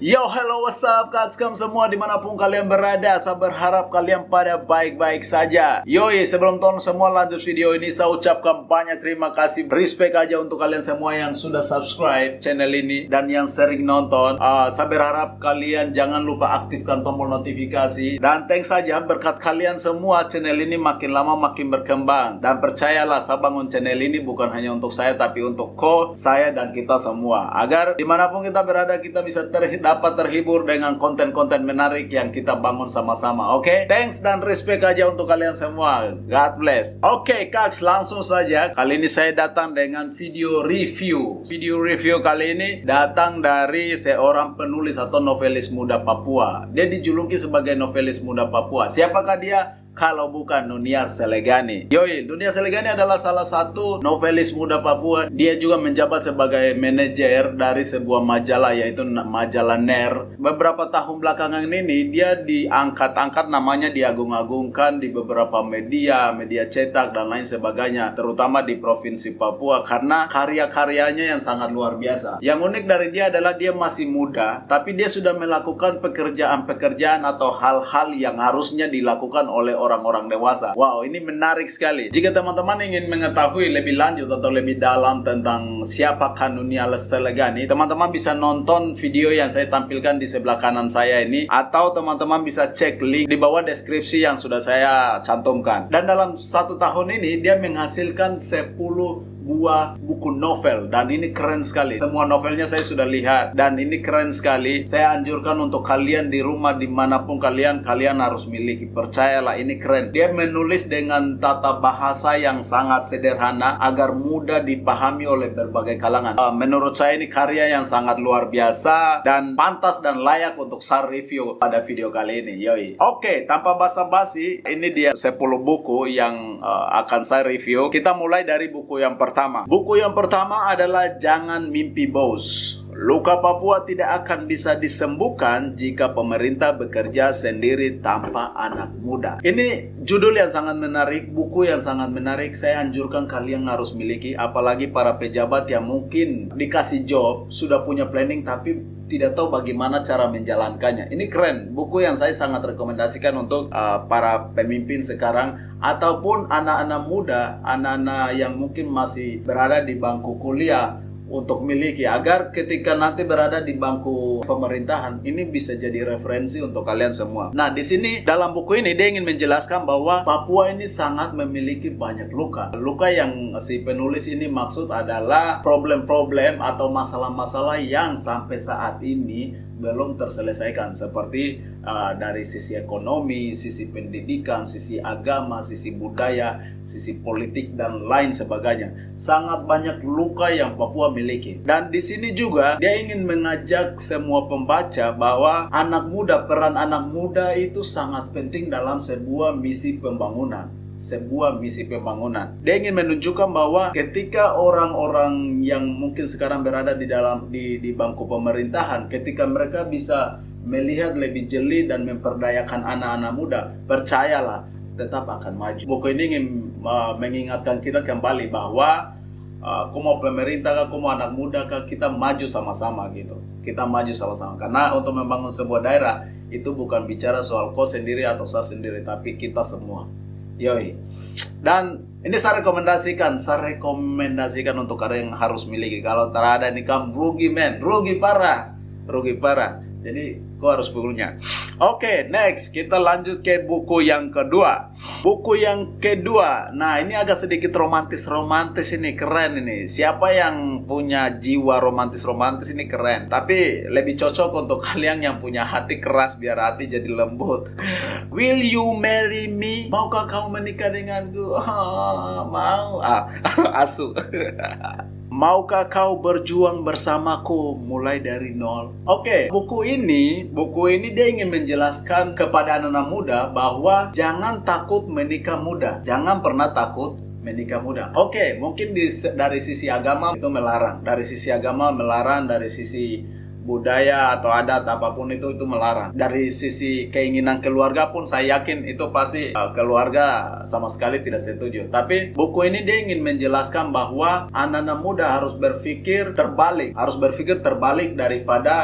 Yo, hello, what's up, kamu semua dimanapun kalian berada. Saya berharap kalian pada baik-baik saja. Yoi, sebelum tonton semua lanjut video ini, saya ucapkan banyak terima kasih. Respect aja untuk kalian semua yang sudah subscribe channel ini dan yang sering nonton. Saya berharap kalian jangan lupa aktifkan tombol notifikasi. Dan thanks saja berkat kalian semua, channel ini makin lama makin berkembang. Dan percayalah, saya bangun channel ini bukan hanya untuk saya, tapi untuk saya dan kita semua. Agar dimanapun kita berada, kita bisa dapat terhibur dengan konten-konten menarik yang kita bangun sama-sama. Oke? Thanks dan respect aja untuk kalian semua. God bless. Oke, Kaks, langsung saja. Kali ini saya datang dengan video review. Video review kali ini datang dari seorang penulis atau novelis muda Papua. Dia dijuluki sebagai novelis muda Papua. Siapakah dia? Kalau bukan Nunia Selegani. Yoi, Nunia Selegani adalah salah satu novelis muda Papua. Dia juga menjabat sebagai manajer dari sebuah majalah, yaitu majalah NER. Beberapa tahun belakangan ini dia diangkat-angkat, namanya diagung-agungkan di beberapa media cetak dan lain sebagainya, terutama di Provinsi Papua karena karya-karyanya yang sangat luar biasa. Yang unik dari dia adalah dia masih muda, tapi dia sudah melakukan pekerjaan-pekerjaan atau hal-hal yang harusnya dilakukan oleh orang-orang dewasa. Wow, ini menarik sekali. Jika teman-teman ingin mengetahui lebih lanjut atau lebih dalam tentang siapakah Nunia Selegani, teman-teman bisa nonton video yang saya tampilkan di sebelah kanan saya ini, atau teman-teman bisa cek link di bawah deskripsi yang sudah saya cantumkan. Dan dalam 1 tahun ini dia menghasilkan 10 buah buku novel, dan ini keren sekali. Semua novelnya saya sudah lihat dan ini keren sekali. Saya anjurkan untuk kalian di rumah dimanapun kalian harus miliki. Percayalah, ini keren. Dia menulis dengan tata bahasa yang sangat sederhana agar mudah dipahami oleh berbagai kalangan. Menurut saya ini karya yang sangat luar biasa dan pantas dan layak untuk saya review pada video kali ini. Yoi. Oke, tanpa basa-basi, ini dia 10 buku yang akan saya review. Kita mulai dari buku yang pertama. Buku yang pertama adalah Jangan Mimpi Bos. Luka Papua tidak akan bisa disembuhkan jika pemerintah bekerja sendiri tanpa anak muda. Ini judul yang sangat menarik, buku yang sangat menarik. Saya anjurkan kalian harus miliki, apalagi para pejabat yang mungkin dikasih job, sudah punya planning tapi tidak tahu bagaimana cara menjalankannya. Ini keren, buku yang saya sangat rekomendasikan untuk para pemimpin sekarang ataupun anak-anak muda, anak-anak yang mungkin masih berada di bangku kuliah, untuk miliki agar ketika nanti berada di bangku pemerintahan ini bisa jadi referensi untuk kalian semua. Nah, di sini dalam buku ini dia ingin menjelaskan bahwa Papua ini sangat memiliki banyak luka. Luka yang si penulis ini maksud adalah problem-problem atau masalah-masalah yang sampai saat ini belum terselesaikan, seperti dari sisi ekonomi, sisi pendidikan, sisi agama, sisi budaya, sisi politik dan lain sebagainya. Sangat banyak luka yang Papua miliki. Dan di sini juga dia ingin mengajak semua pembaca bahwa peran anak muda itu sangat penting dalam sebuah misi pembangunan. Dia ingin menunjukkan bahwa ketika orang-orang yang mungkin sekarang berada di bangku pemerintahan, ketika mereka bisa melihat lebih jeli dan memperdayakan anak-anak muda, percayalah tetap akan maju. Buku ini ingin mengingatkan kita kembali bahwa aku mau pemerintah, aku mau anak muda, kita maju sama-sama gitu. Kita maju sama-sama karena untuk membangun sebuah daerah itu bukan bicara soal kau sendiri atau saya sendiri, tapi kita semua. Yoi. Dan ini saya rekomendasikan untuk kalian yang harus miliki. Kalau tak ada ini kamu rugi parah. Jadi kau harus punya. Oke, next kita lanjut ke buku yang kedua. Nah, ini agak sedikit romantis ini, keren ini. Siapa yang punya jiwa romantis ini keren. Tapi lebih cocok untuk kalian yang punya hati keras biar hati jadi lembut. Will you marry me? Maukah kamu menikah denganku? Mau. Asu. Maukah kau berjuang bersamaku mulai dari nol? Oke, buku ini dia ingin menjelaskan kepada anak-anak muda bahwa jangan takut menikah muda. Jangan pernah takut menikah muda. Oke, mungkin dari sisi agama itu melarang. Dari sisi budaya atau adat apapun itu melarang. Dari sisi keinginan keluarga pun saya yakin itu pasti keluarga sama sekali tidak setuju. Tapi buku ini dia ingin menjelaskan bahwa anak-anak muda harus berpikir terbalik daripada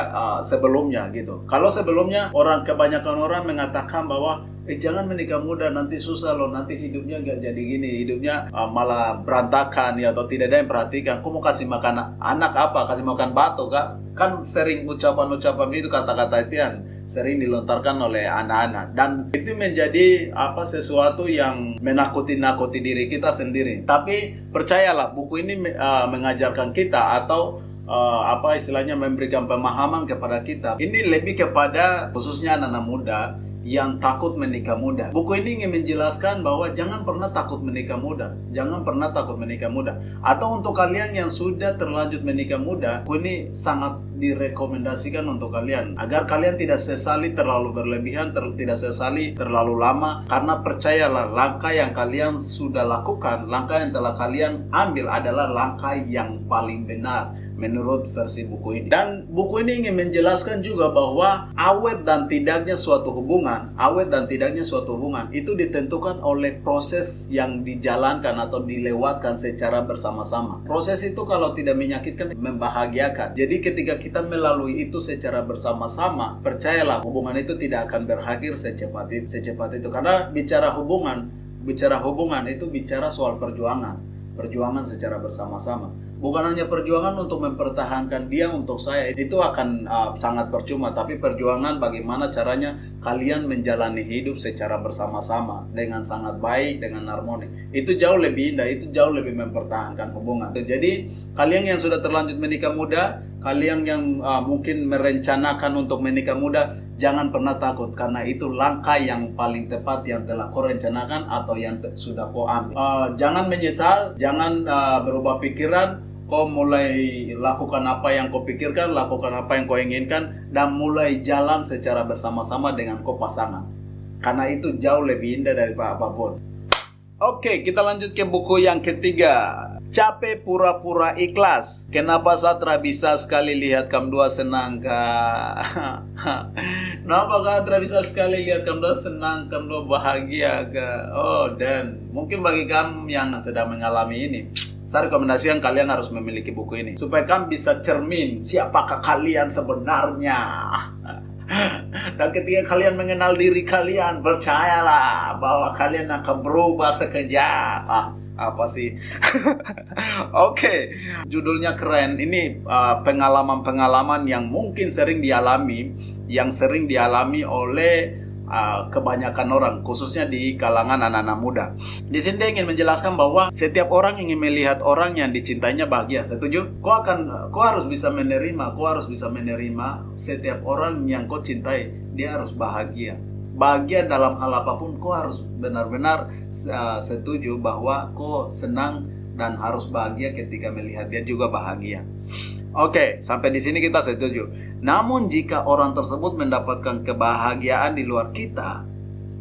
sebelumnya gitu. Kalau sebelumnya kebanyakan orang mengatakan bahwa jangan menikah muda, nanti susah loh, nanti hidupnya nggak jadi gini, hidupnya malah berantakan ya, atau tidak ada yang perhatikan. Kau mau kasih makan anak apa? Kasih makan batu kak? Kan sering ucapan-ucapan itu, kata-kata itu yang sering dilontarkan oleh anak-anak, dan itu menjadi sesuatu yang menakuti diri kita sendiri. Tapi percayalah, buku ini mengajarkan kita atau istilahnya memberikan pemahaman kepada kita. Ini lebih kepada khususnya anak-anak muda yang takut menikah muda. Buku ini ingin menjelaskan bahwa jangan pernah takut menikah muda. Atau untuk kalian yang sudah terlanjut menikah muda, buku ini sangat direkomendasikan untuk kalian agar kalian tidak sesali terlalu berlebihan, tidak sesali terlalu lama. Karena percayalah, langkah yang kalian sudah lakukan, langkah yang telah kalian ambil adalah langkah yang paling benar menurut versi buku ini. Dan buku ini ingin menjelaskan juga bahwa awet dan tidaknya suatu hubungan itu ditentukan oleh proses yang dijalankan atau dilewatkan secara bersama-sama. Proses itu kalau tidak menyakitkan, membahagiakan. Jadi ketika kita melalui itu secara bersama-sama, percayalah hubungan itu tidak akan berakhir secepat itu. Karena bicara hubungan itu bicara soal perjuangan secara bersama-sama. Bukan hanya perjuangan untuk mempertahankan dia untuk saya, itu akan sangat percuma. Tapi perjuangan bagaimana caranya kalian menjalani hidup secara bersama-sama dengan sangat baik, dengan harmoni. Itu jauh lebih indah, itu jauh lebih mempertahankan hubungan. Jadi kalian yang sudah terlanjut menikah muda, kalian yang mungkin merencanakan untuk menikah muda, jangan pernah takut, karena itu langkah yang paling tepat yang telah kau rencanakan atau yang sudah kau ambil. Jangan menyesal, jangan berubah pikiran. Kau mulai lakukan apa yang kau pikirkan, lakukan apa yang kau inginkan, dan mulai jalan secara bersama-sama dengan kau pasangan. Karena itu jauh lebih indah daripada apapun. Oke, kita lanjut ke buku yang ketiga. Capek pura-pura ikhlas. Kenapa Satra bisa sekali lihat kamu dua senang kak? Kenapa Satra bisa sekali lihat kamu dua senang, kamu dua bahagia kak? Oh, dan mungkin bagi kamu yang sedang mengalami ini, saya rekomendasikan kalian harus memiliki buku ini supaya kamu bisa cermin siapakah kalian sebenarnya. Dan ketika kalian mengenal diri kalian, percayalah bahwa kalian akan berubah sekejap. Apa sih? Oke, judulnya keren. Ini pengalaman-pengalaman yang mungkin sering dialami oleh kebanyakan orang, khususnya di kalangan anak-anak muda. Di sini dia ingin menjelaskan bahwa setiap orang ingin melihat orang yang dicintainya bahagia. Setuju? Kau harus bisa menerima setiap orang yang kau cintai, dia harus bahagia. Bahagia dalam hal apapun, kau harus benar-benar setuju bahwa kau senang dan harus bahagia ketika melihat dia juga bahagia. Oke, sampai di sini kita setuju. Namun jika orang tersebut mendapatkan kebahagiaan di luar kita,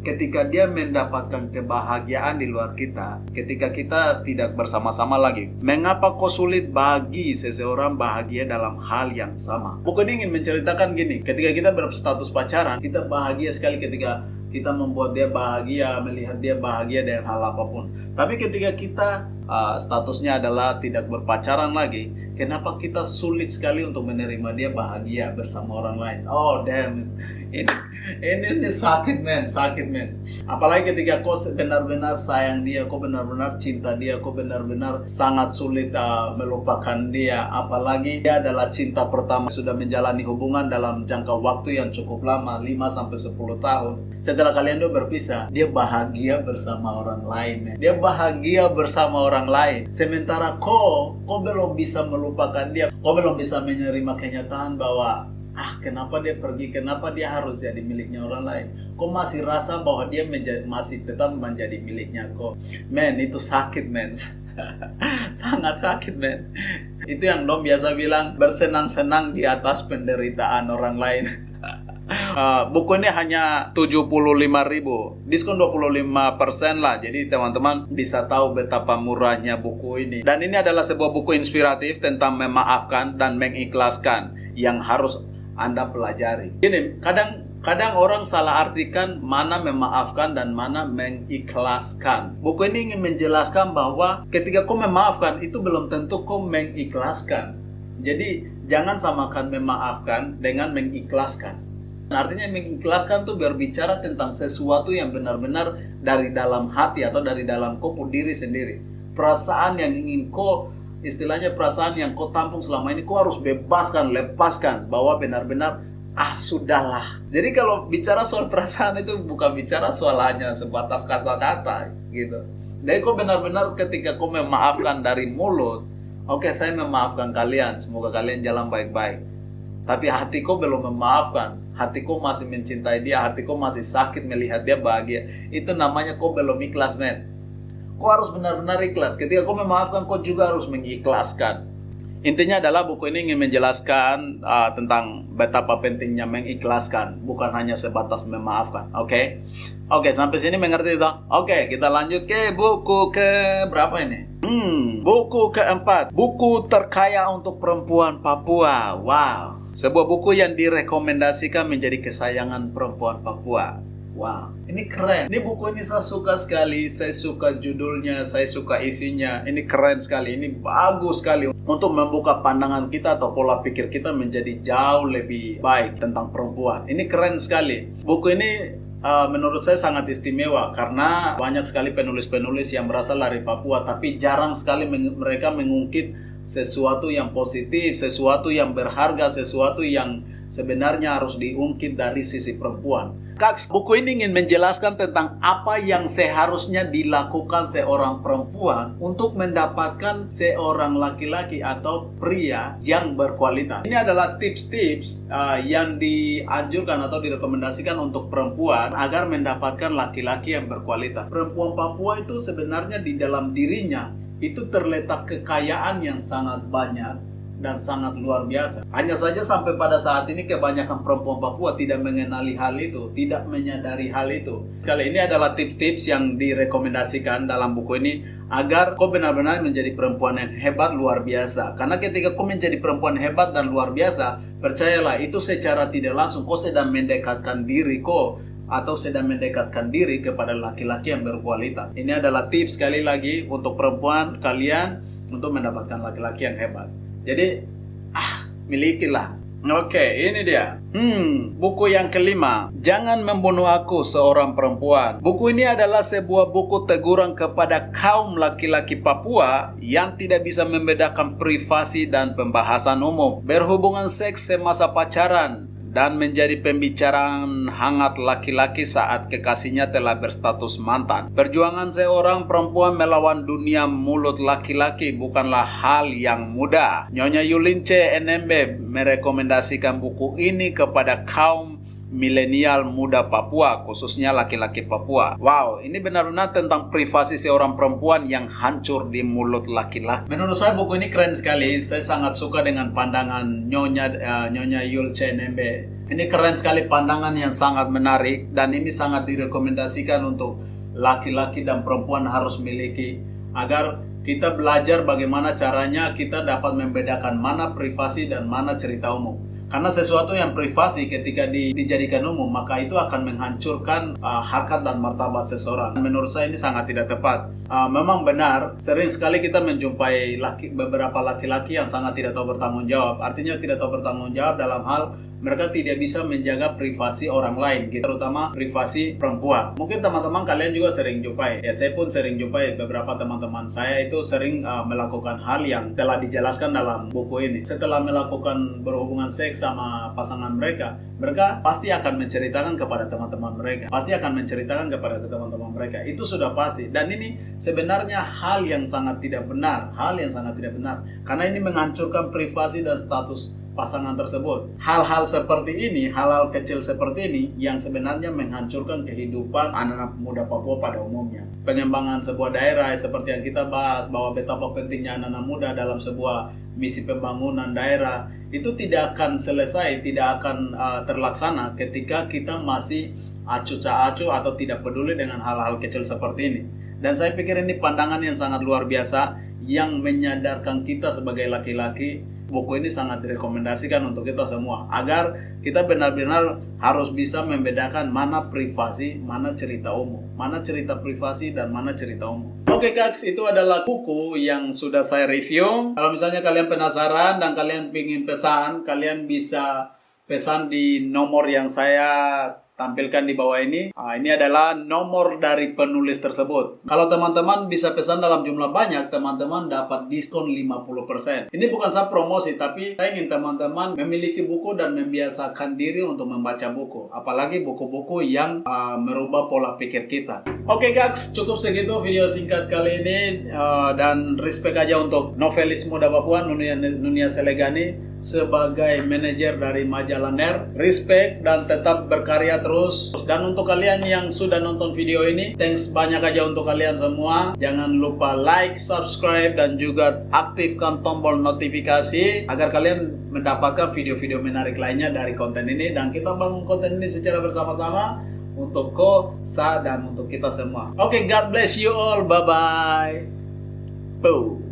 ketika dia mendapatkan kebahagiaan di luar kita, ketika kita tidak bersama-sama lagi, mengapa kok sulit bagi seseorang bahagia dalam hal yang sama? Buku ini ingin menceritakan gini, ketika kita berstatus pacaran, kita bahagia sekali ketika kita membuat dia bahagia, melihat dia bahagia dengan hal apapun. Tapi ketika kita statusnya adalah tidak berpacaran lagi, kenapa kita sulit sekali untuk menerima dia bahagia bersama orang lain? Oh damn, ini sakit men. Apalagi ketika kau benar-benar sayang dia, kau benar-benar cinta dia, kau benar-benar sangat sulit melupakan dia. Apalagi dia adalah cinta pertama, sudah menjalani hubungan dalam jangka waktu yang cukup lama, 5-10 tahun. Setelah kalian dua berpisah, dia bahagia bersama orang lain. Dia bahagia bersama orang lain. Sementara kau belum bisa melupakan dia. Kau belum bisa menerima kenyataan bahwa kenapa dia pergi, kenapa dia harus jadi miliknya orang lain. Kau masih rasa bahwa dia masih tetap menjadi miliknya kau. Men, itu sakit men. Sangat sakit men. Itu yang dong biasa bilang bersenang-senang di atas penderitaan orang lain. Buku ini hanya 75.000, diskon 25% lah. Jadi teman-teman bisa tahu betapa murahnya buku ini. Dan ini adalah sebuah buku inspiratif tentang memaafkan dan mengikhlaskan yang harus Anda pelajari. Gini, kadang orang salah artikan mana memaafkan dan mana mengikhlaskan. Buku ini ingin menjelaskan bahwa ketika kau memaafkan itu belum tentu kau mengikhlaskan. Jadi jangan samakan memaafkan dengan mengikhlaskan. Artinya mengikhlaskan itu berbicara tentang sesuatu yang benar-benar dari dalam hati atau dari dalam kau diri sendiri. Perasaan yang ingin kau, istilahnya perasaan yang kau tampung selama ini, kau harus bebaskan, lepaskan, bahwa benar-benar sudahlah. Jadi kalau bicara soal perasaan itu bukan bicara soal hanya sebatas kata-kata gitu. Jadi kau benar-benar ketika kau memaafkan dari mulut, oke, saya memaafkan kalian, semoga kalian jalan baik-baik. Tapi hatiku belum memaafkan, hatiku masih mencintai dia, hatiku masih sakit melihat dia bahagia. Itu namanya kau belum ikhlas, men. Kau harus benar-benar ikhlas. Ketika kau memaafkan, kau juga harus mengikhlaskan. Intinya adalah buku ini ingin menjelaskan tentang betapa pentingnya mengikhlaskan, bukan hanya sebatas memaafkan. Oke, sampai sini mengerti toh? Oke, kita lanjut ke buku ke berapa ini? Buku keempat, buku terkaya untuk perempuan Papua. Wow, sebuah buku yang direkomendasikan menjadi kesayangan perempuan Papua. Wow, ini keren. Ini buku ini saya suka sekali. Saya suka judulnya, saya suka isinya. Ini keren sekali. Ini bagus sekali untuk membuka pandangan kita atau pola pikir kita menjadi jauh lebih baik tentang perempuan. Ini keren sekali. Buku ini menurut saya sangat istimewa karena banyak sekali penulis-penulis yang berasal dari Papua, tapi jarang sekali mereka mengungkit sesuatu yang positif, sesuatu yang berharga, sesuatu yang sebenarnya harus diungkit dari sisi perempuan. Buku ini ingin menjelaskan tentang apa yang seharusnya dilakukan seorang perempuan untuk mendapatkan seorang laki-laki atau pria yang berkualitas. Ini adalah tips-tips yang dianjurkan atau direkomendasikan untuk perempuan agar mendapatkan laki-laki yang berkualitas. Perempuan Papua itu sebenarnya di dalam dirinya itu terletak kekayaan yang sangat banyak dan sangat luar biasa. Hanya saja sampai pada saat ini kebanyakan perempuan Papua tidak mengenali hal itu, tidak menyadari hal itu. Kali ini adalah tips-tips yang direkomendasikan dalam buku ini agar kau benar-benar menjadi perempuan yang hebat luar biasa. Karena ketika kau menjadi perempuan hebat dan luar biasa, percayalah itu secara tidak langsung kau sedang mendekatkan diri kau atau sedang mendekatkan diri kepada laki-laki yang berkualitas. Ini adalah tips sekali lagi untuk perempuan kalian untuk mendapatkan laki-laki yang hebat. Jadi, milikilah. Oke, ini dia. Buku yang kelima, Jangan Membunuh Aku Seorang Perempuan. Buku ini adalah sebuah buku teguran kepada kaum laki-laki Papua yang tidak bisa membedakan privasi dan pembahasan umum, berhubungan seks semasa pacaran, dan menjadi pembicaraan hangat laki-laki saat kekasihnya telah berstatus mantan. Perjuangan seorang perempuan melawan dunia mulut laki-laki bukanlah hal yang mudah. Nyonya Yulince Enembe merekomendasikan buku ini kepada kaum milenial muda Papua, khususnya laki-laki Papua. Wow, ini benar-benar tentang privasi seorang perempuan yang hancur di mulut laki-laki. Menurut saya buku ini keren sekali. Saya sangat suka dengan pandangan Nyonya Yulce Nembe. Ini keren sekali, pandangan yang sangat menarik, dan ini sangat direkomendasikan untuk laki-laki dan perempuan harus miliki agar kita belajar bagaimana caranya kita dapat membedakan mana privasi dan mana cerita umum. Karena sesuatu yang privasi ketika dijadikan umum, maka itu akan menghancurkan harkat dan martabat seseorang. Menurut saya ini sangat tidak tepat. Memang benar, sering sekali kita menjumpai beberapa laki-laki yang sangat tidak tahu bertanggung jawab. Artinya tidak tahu bertanggung jawab dalam hal mereka tidak bisa menjaga privasi orang lain, terutama privasi perempuan. Mungkin teman-teman kalian juga sering jumpai. Ya, saya pun sering jumpai beberapa teman-teman saya itu sering melakukan hal yang telah dijelaskan dalam buku ini. Setelah melakukan berhubungan seks sama pasangan mereka pasti akan menceritakan kepada teman-teman mereka. Pasti akan menceritakan kepada teman-teman mereka. Itu sudah pasti. Dan ini sebenarnya hal yang sangat tidak benar. Karena ini menghancurkan privasi dan status pasangan tersebut. Hal-hal seperti ini, hal-hal kecil seperti ini yang sebenarnya menghancurkan kehidupan anak-anak muda Papua pada umumnya. Pengembangan sebuah daerah seperti yang kita bahas, bahwa betapa pentingnya anak-anak muda dalam sebuah misi pembangunan daerah, itu tidak akan selesai, tidak akan terlaksana ketika kita masih acuh-acuh atau tidak peduli dengan hal-hal kecil seperti ini. Dan saya pikir ini pandangan yang sangat luar biasa yang menyadarkan kita sebagai laki-laki buku ini sangat direkomendasikan untuk kita semua, agar kita benar-benar harus bisa membedakan mana privasi, mana cerita umum, mana cerita privasi dan mana cerita umum. Oke Kaks, itu adalah buku yang sudah saya review. Kalau misalnya kalian penasaran dan kalian ingin pesan, kalian bisa pesan di nomor yang saya tampilkan di bawah ini. Ini adalah nomor dari penulis tersebut. Kalau teman-teman bisa pesan dalam jumlah banyak, teman-teman dapat diskon 50%. Ini bukan saya promosi, tapi saya ingin teman-teman memiliki buku dan membiasakan diri untuk membaca buku. Apalagi buku-buku yang merubah pola pikir kita. Oke guys, cukup segitu video singkat kali ini. Dan respect aja untuk novelis muda Papua, Nunia Selegani, sebagai manajer dari majalah NER. Respect dan tetap berkarya terus. Dan untuk kalian yang sudah nonton video ini, thanks banyak aja untuk kalian semua. Jangan lupa like, subscribe, dan juga aktifkan tombol notifikasi agar kalian mendapatkan video-video menarik lainnya dari konten ini. Dan kita bangun konten ini secara bersama-sama untuk Ko, Sa, dan untuk kita semua. Oke, God bless you all. Bye-bye. Boom.